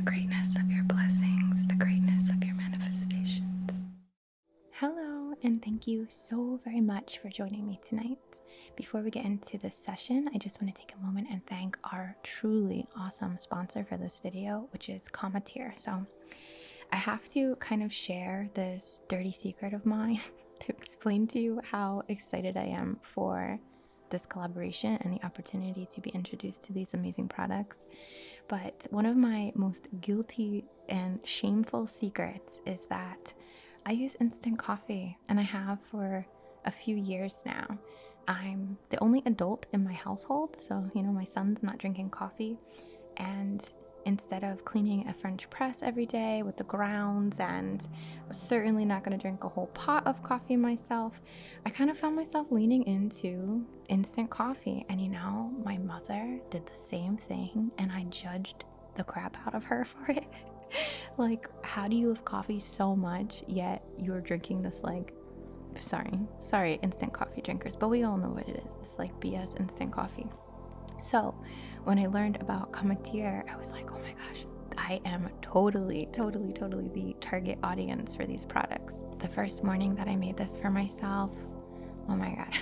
the greatness of your blessings, the greatness of your manifestations. Hello, and thank you so very much for joining me tonight. Before we get into this session, I just want to take a moment and thank our truly awesome sponsor for this video, which is Cometeer. So I have to kind of share this dirty secret of mine to explain to you how excited I am for this collaboration and the opportunity to be introduced to these amazing products. But one of my most guilty and shameful secrets is that I use instant coffee, and I have for a few years now. I'm the only adult in my household, so my son's not drinking coffee, and instead of cleaning a French press every day with the grounds, and I'm certainly not going to drink a whole pot of coffee myself, I kind of found myself leaning into instant coffee. And my mother did the same thing, and I judged the crap out of her for it. Like, how do you love coffee so much, yet you're drinking this, sorry, instant coffee drinkers, but we all know what it is. It's like BS instant coffee. So when I learned about Cometeer, I was like, oh my gosh, I am totally the target audience for these products. The first morning that I made this for myself, oh my god.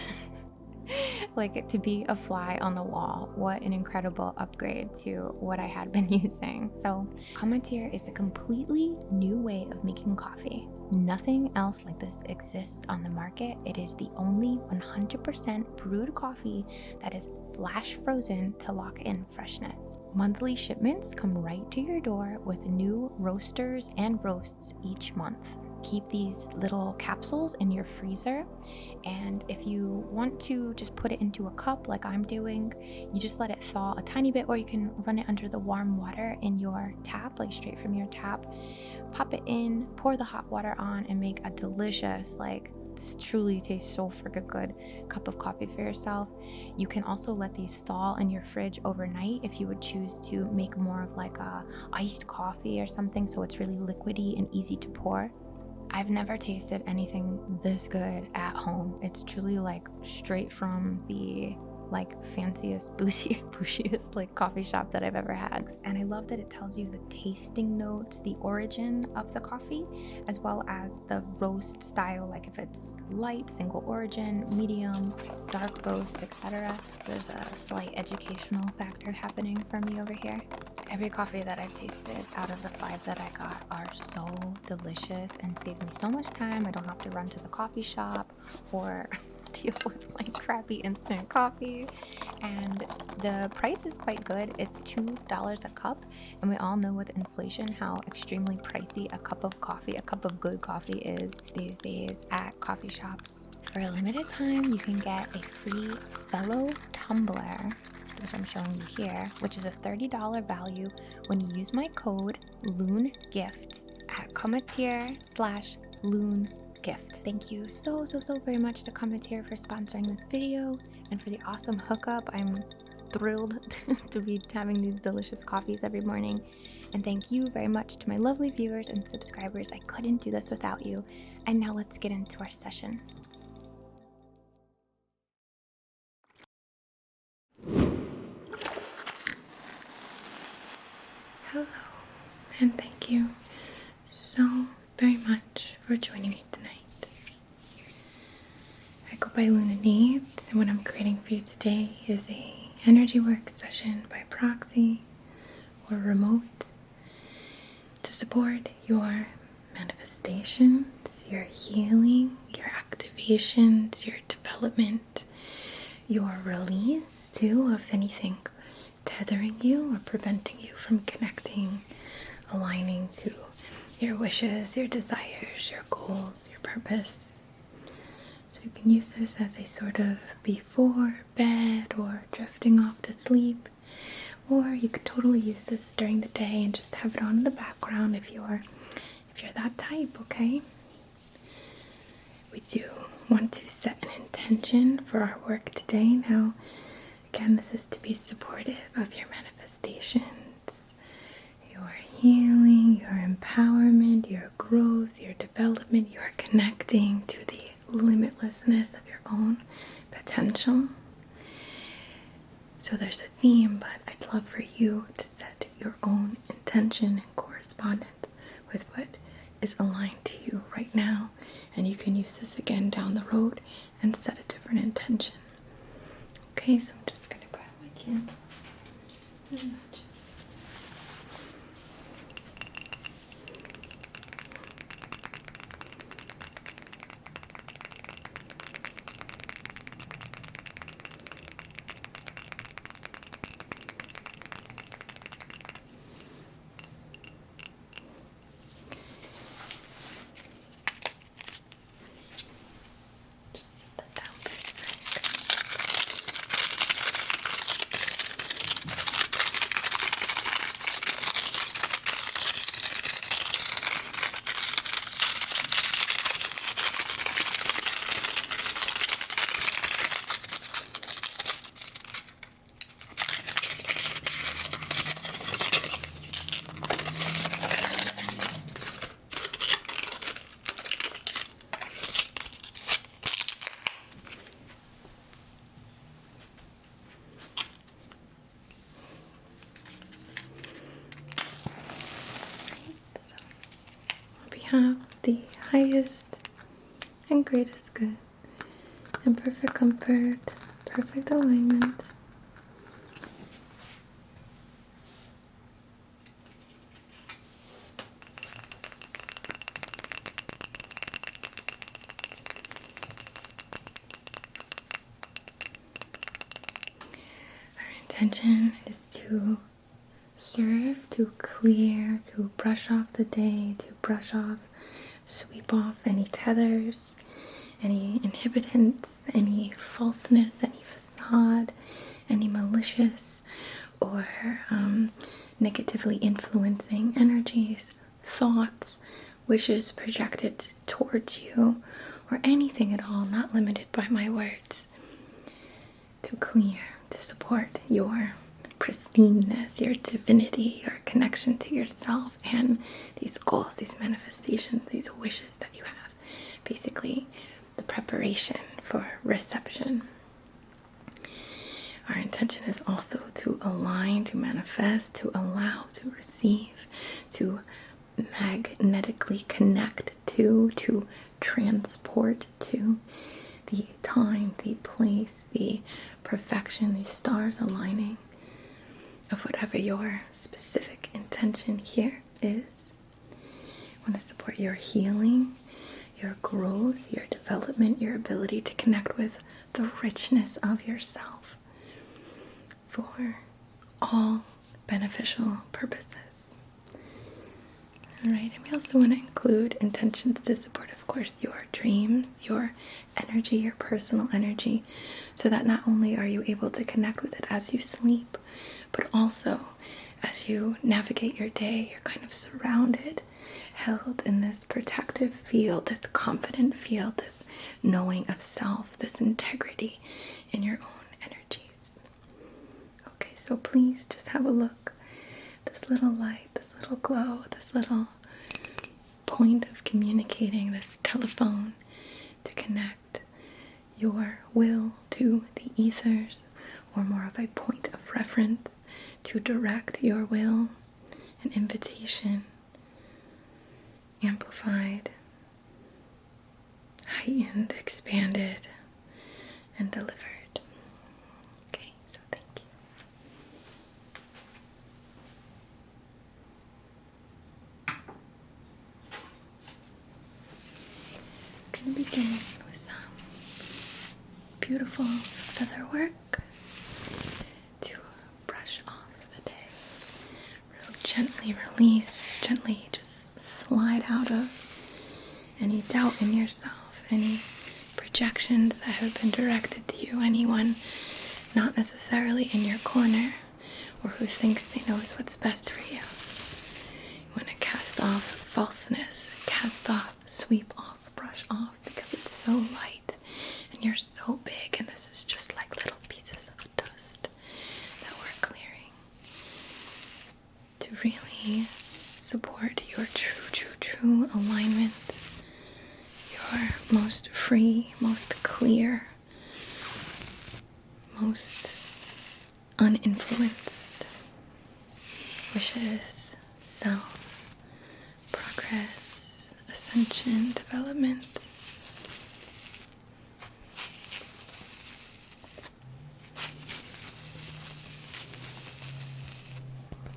Like, to be a fly on the wall, what an incredible upgrade to what I had been using. So Cometeer is a completely new way of making coffee. Nothing else like this exists on the market. It is the only 100% brewed coffee that is flash frozen to lock in freshness. Monthly shipments come right to your door with new roasters and roasts each month. Keep these little capsules in your freezer, and if you want to just put it into a cup like I'm doing, you just let it thaw a tiny bit, or you can run it under the warm water in your tap, like straight from your tap. Pop it in, pour the hot water on, and make a delicious, truly tastes so freaking good cup of coffee for yourself. You can also let these thaw in your fridge overnight if you would choose to make more of like a iced coffee or something, so it's really liquidy and easy to pour. I've never tasted anything this good at home. It's truly straight from the fanciest, bougiest coffee shop that I've ever had. And I love that it tells you the tasting notes, the origin of the coffee, as well as the roast style, like if it's light, single origin, medium, dark roast, etc. There's a slight educational factor happening for me over here. Every coffee that I've tasted out of the 5 that I got are so delicious and saves me so much time. I don't have to run to the coffee shop or deal with my crappy instant coffee. And the price is quite good. It's $2 a cup, and we all know with inflation how extremely pricey a cup of coffee, a cup of good coffee is these days at coffee shops. For a limited time, you can get a free Fellow tumbler, which I'm showing you here, which is a $30 value when you use my code LUNEGIFT at Cometeer/LuneGift. Thank you so very much to Cometeer for sponsoring this video and for the awesome hookup. I'm thrilled to be having these delicious coffees every morning. And thank you very much to my lovely viewers and subscribers. I couldn't do this without you. And now let's get into our session. Hello, and thank you so very much for joining me tonight. I go by INNATE, and what I'm creating for you today is a energy work session by proxy or remote to support your manifestations, your healing, your activations, your development, your release too of anything tethering you or preventing you from connecting, aligning to your wishes, your desires, your goals, your purpose. So you can use this as a sort of before bed or drifting off to sleep, or you could totally use this during the day and just have it on in the background if you're that type, okay? We do want to set an intention for our work today. Now, again, this is to be supportive of your manifestations, your healing, your empowerment, your growth, your development, your connecting to the limitlessness of your own potential. So there's a theme, but I'd love for you to set your own intention in correspondence with what is aligned to you right now. And you can use this again down the road and set a different intention. Okay, so I'm just going to grab my candle and matches. Have the highest and greatest good and perfect comfort, perfect alignment. Our intention is to serve, to clear, to brush off the day, to brush off, sweep off any tethers, any inhibitants, any falseness, any facade, any malicious or negatively influencing energies, thoughts, wishes projected towards you, or anything at all not limited by my words, to clear, to support your pristineness, your divinity, your connection to yourself, and these goals, these manifestations, these wishes that you have. Basically, the preparation for reception. Our intention is also to align, to manifest, to allow, to receive, to magnetically connect to transport to the time, the place, the perfection, the stars aligning of whatever your specific intention here is. I want to support your healing, your growth, your development, your ability to connect with the richness of yourself for all beneficial purposes. Alright, and we also want to include intentions to support, of course, your dreams, your energy, your personal energy, so that not only are you able to connect with it as you sleep, but also as you navigate your day, you're kind of surrounded, held in this protective field, this confident field, this knowing of self, this integrity in your own energies. Okay, so please just have a look. This little light, this little glow, this little point of communicating, this telephone to connect your will to the ethers, or more of a point of reference to direct your will, an invitation, amplified, heightened, expanded, and delivered. Okay, so thank you. I'm going to begin with some beautiful feather work to brush off the day. Really gently release, gently just slide out of any doubt in yourself, any projections that have been directed to you, anyone not necessarily in your corner or who thinks they knows what's best for you. You want to cast off falseness, cast off, sweep off, brush off, because it's so light and you're so big, and this is just like little pieces of dust that we're clearing to really support your true alignment, your most free, most clear, most uninfluenced wishes, self, progress, ascension, development.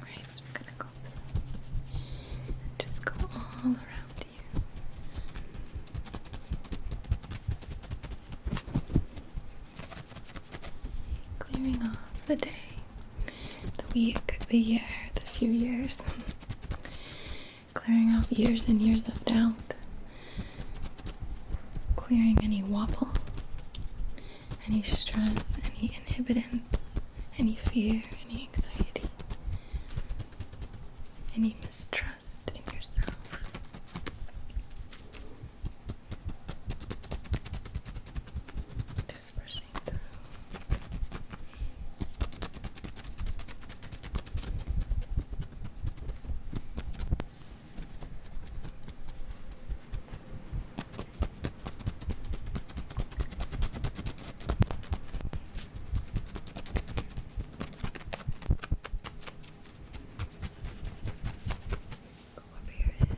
Right, so we're gonna go through and just go all around you. Clearing off the day, the week, the year, the few years. Clearing off years and years of doubt. Clearing any wobble, any stress, any inhibitants, any fear, any anxiety, any mistrust in yourself. Just brushing through. Go over your head.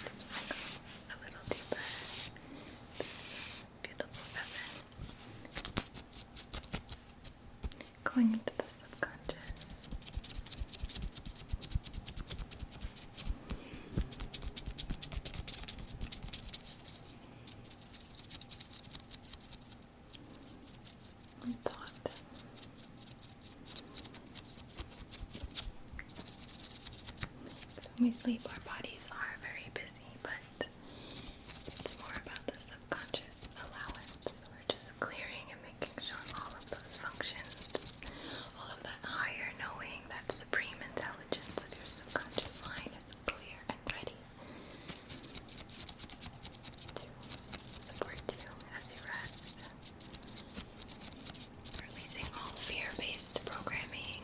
Just wanna go a little deeper. This beautiful feather going into the subconscious. And thought. So when we sleep, our bodies are very busy, but it's more about the subconscious allowance. We're just clearing and making sure all of those functions, all of that higher knowing, that supreme intelligence of your subconscious mind is clear and ready to support you as you rest. Releasing all fear-based programming.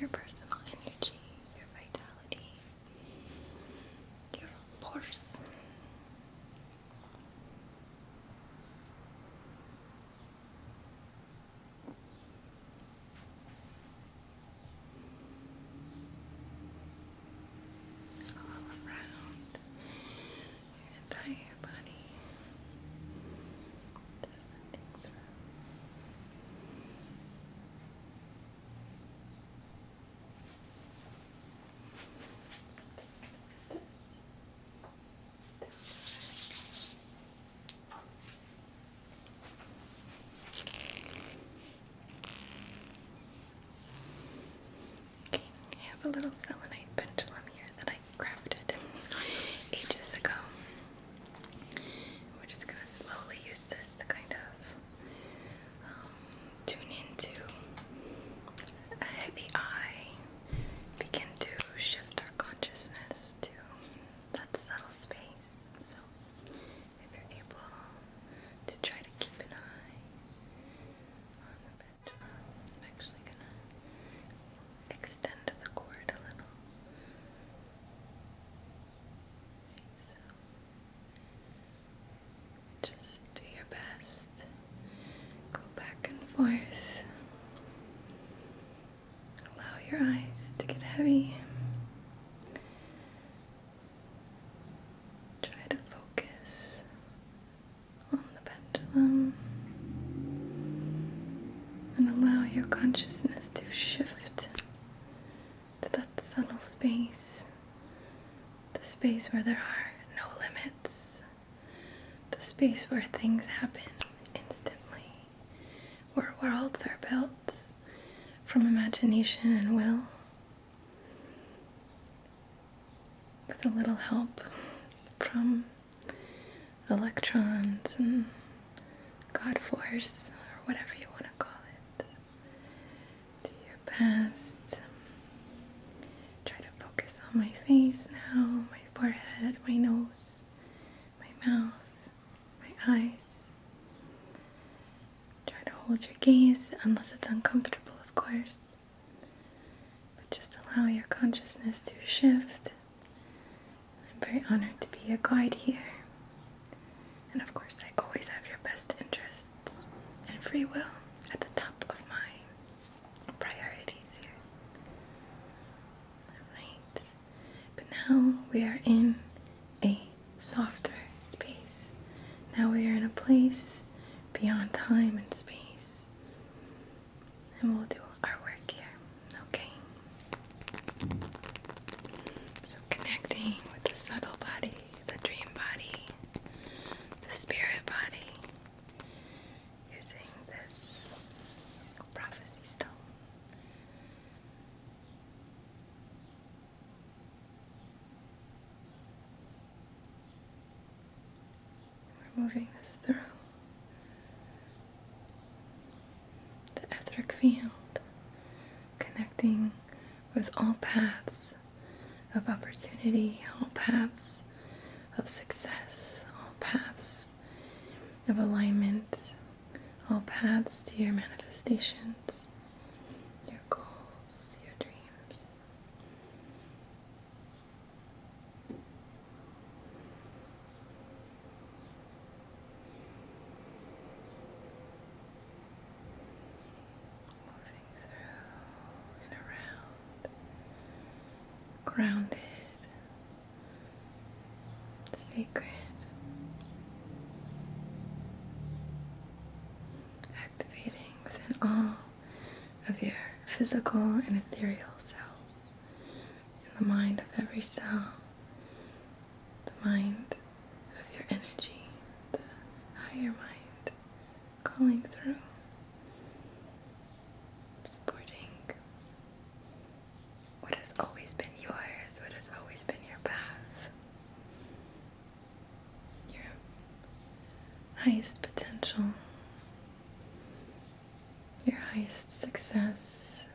your personal energy, your vitality, your force. All around your entire body. Just sending through. Just gonna set this down. Okay, I have a little selenite pendulum here that I crafted ages ago. We're just gonna slowly use this to kind of tune into a heavy eye, begin to shift our consciousness to that subtle space. So if you're able to try to keep an eye on the pendulum, I'm actually gonna extend the cord a little. So just do your best. Go back and forth. Allow your eyes to get heavy. Try to focus on the pendulum and allow your consciousness to shift to that subtle space, the space where there are no limits, the space where things happen instantly, where worlds are built from imagination and will, with a little help from electrons and God force, or whatever you want to call it. Do your best. Try to focus on my face now, my forehead, my nose, my mouth, my eyes. Try to hold your gaze, unless it's uncomfortable, of course. But just allow your consciousness to shift. I'm very honored to be a guide here. And of course, I always have your best interests and free will at the top of my priorities here. Alright. But now we are in a softer space. Now we are in a place beyond time and space. And we'll do our work here. Okay? So connecting with the subtle body, the dream body, the spirit body, using this prophecy stone. We're moving this through the etheric field, connecting with all paths of opportunity, all paths of success, all paths of alignment, all paths to your manifestations, your goals, your dreams. Moving through and around, grounded, sacred, activating within all of your physical and ethereal cells, in the mind of every cell, the mind of your energy, the higher mind, calling through, supporting what has always been yours, what has always been your path, your highest potential, your highest success.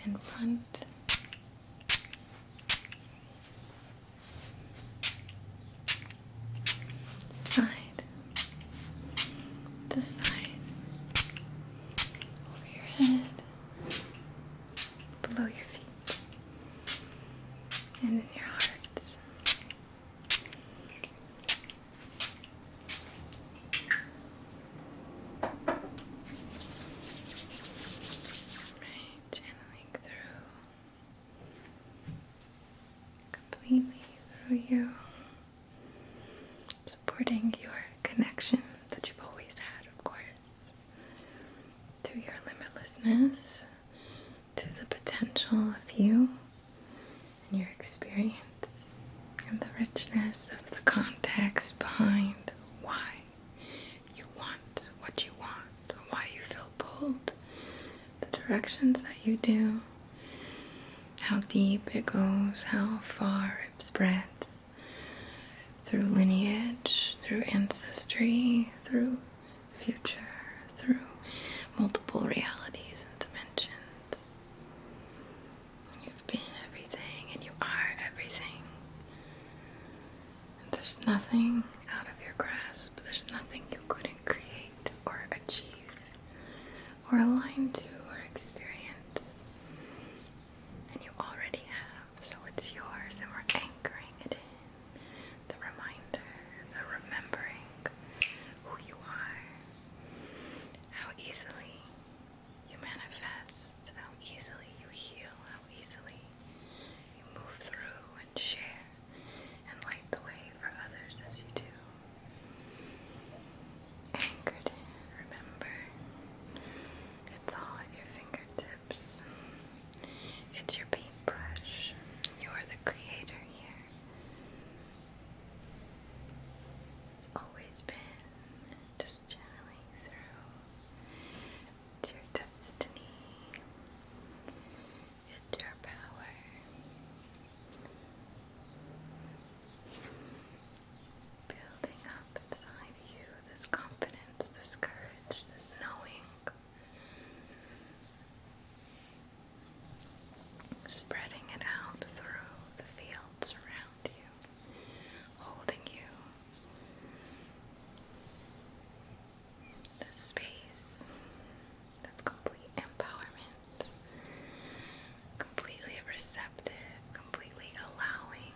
in front, side to side, over your head, below your feet, and in your heart. Completely through you, supporting your connection that you've always had, of course, to your limitlessness, to the potential of you and your experience, and the richness of the context behind why you want what you want, why you feel pulled, the directions that you do, how deep it goes, how far it spreads through lineage, through ancestry, through future, through multiple realities and dimensions. You've been everything and you are everything. And there's nothing out of your grasp. There's nothing you couldn't create or achieve or align to or experience. So it's yours, and we're anchoring it in. The reminder, the remembering who you are, how easily you manifest, how easily you heal, how easily you move through and share and light the way for others as you do. Anchored in, remember, it's all at your fingertips. It's your paintbrush. You're the creator here. It's always been just channeling through. It's your destiny. It's your power. Building up inside you this confidence, this courage, this knowing. Spreading it out through the fields around you, holding you. The space of complete empowerment, completely receptive, completely allowing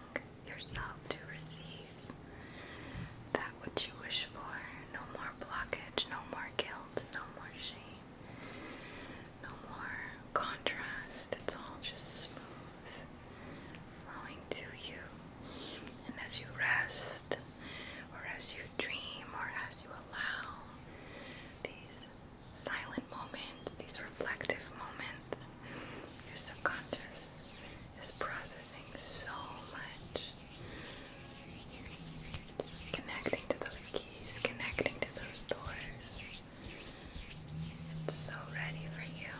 yourself to receive that which you wish for. No more blockage, no more guilt, no more shame, no more contrast. It's all just smooth, flowing to you. And as you rest, or as you dream, or as you allow these silent moments, these reflective moments, your subconscious is processing so much. Connecting to those keys, connecting to those doors. It's so ready for you.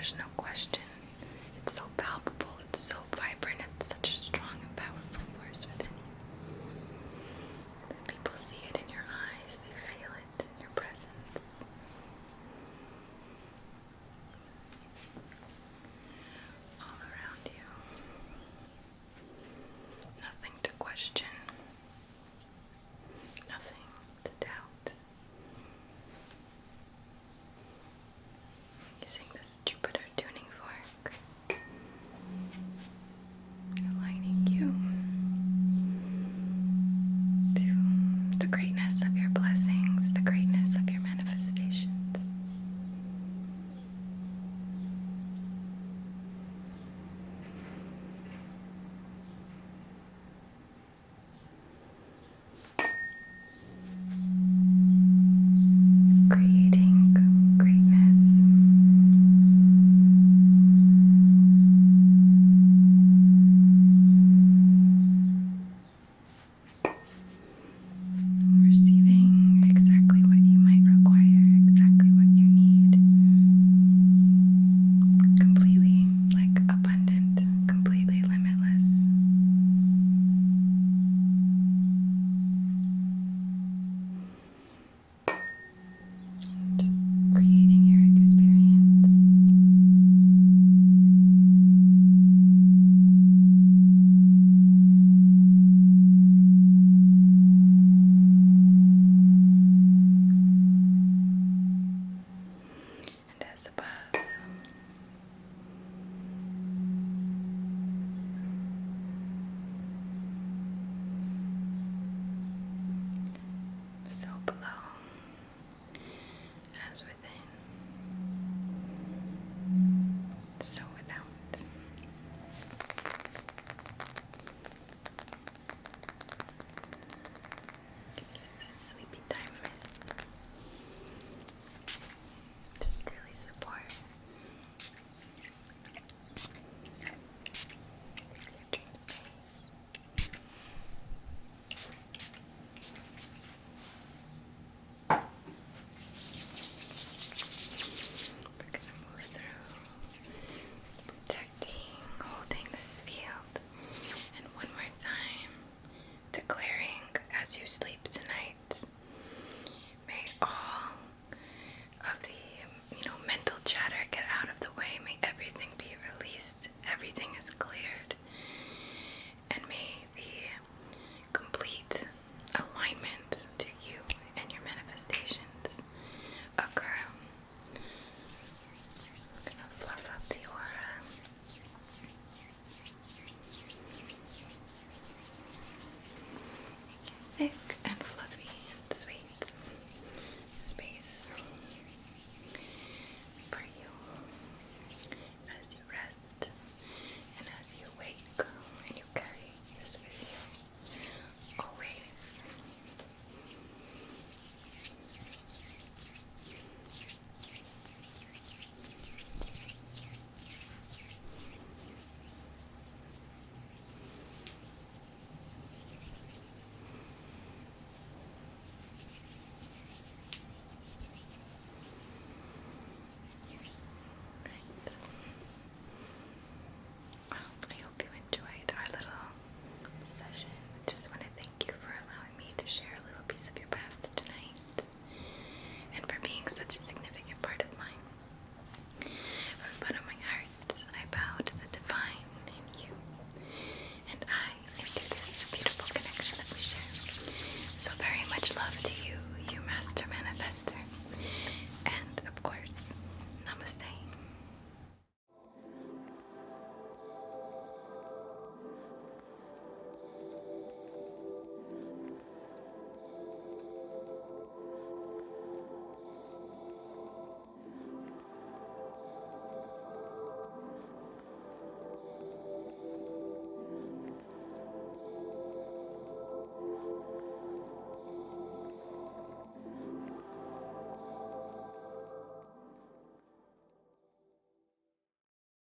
there's no question. It's so palpable, it's so vibrant, it's such a strong and powerful force within you. People see it in your eyes, they feel it in your presence. All around you. Nothing to question. Nothing to doubt. Using this Jupiter tuning fork, aligning you to the greatness of your blessings, the greatness of your manifestations. Creating greatness. Receiving exactly what you might require, exactly what you need. Completely, like abundant, completely limitless. And creating your experience. And as above, so below, as within, so without. Use this sleepy time mist. Just really support your dream space. We're going to move through, protecting, holding this field. And one more time, declaring as you sleep tonight, may all of the mental chatter get out of the way. May everything be released. Everything is